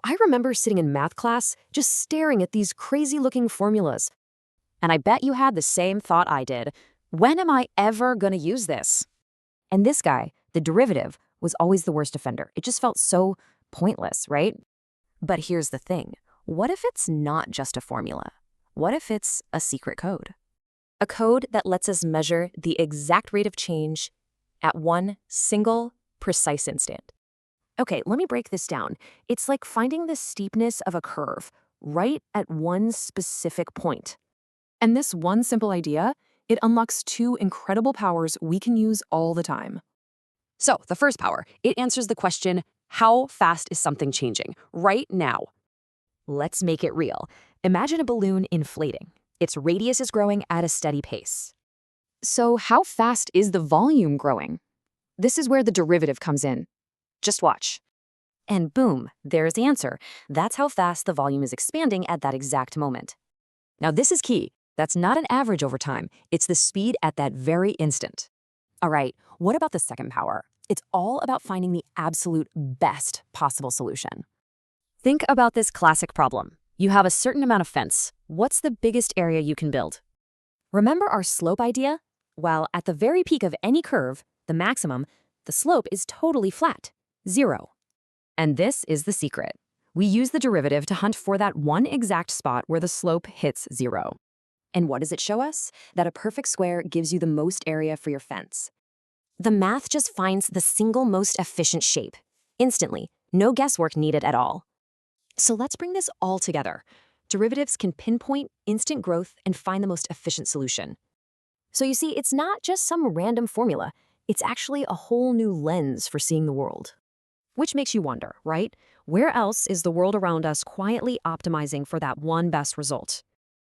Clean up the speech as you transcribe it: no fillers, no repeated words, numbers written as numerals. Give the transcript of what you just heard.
I remember sitting in math class just staring at these crazy-looking formulas. And I bet you had the same thought I did. When am I ever going to use this? And this guy, the derivative, was always the worst offender. It just felt so pointless, right? But here's the thing. What if it's not just a formula? What if it's a secret code? A code that lets us measure the exact rate of change at one single, precise instant. Okay, let me break this down. It's like finding the steepness of a curve right at one specific point. And this one simple idea, it unlocks two incredible powers we can use all the time. So, the first power, it answers the question, how fast is something changing right now? Let's make it real. Imagine a balloon inflating. Its radius is growing at a steady pace. So how fast is the volume growing? This is where the derivative comes in. Just watch. And boom, there's the answer. That's how fast the volume is expanding at that exact moment. Now this is key. That's not an average over time. It's the speed at that very instant. All right, what about the second power? It's all about finding the absolute best possible solution. Think about this classic problem. You have a certain amount of fence. What's the biggest area you can build? Remember our slope idea? Well, at the very peak of any curve, the maximum, the slope is totally flat, 0. And this is the secret. We use the derivative to hunt for that one exact spot where the slope hits 0. And what does it show us? That a perfect square gives you the most area for your fence. The math just finds the single most efficient shape, instantly, no guesswork needed at all. So let's bring this all together. Derivatives can pinpoint instant growth and find the most efficient solution. So you see, it's not just some random formula. It's actually a whole new lens for seeing the world. Which makes you wonder, right? Where else is the world around us quietly optimizing for that one best result?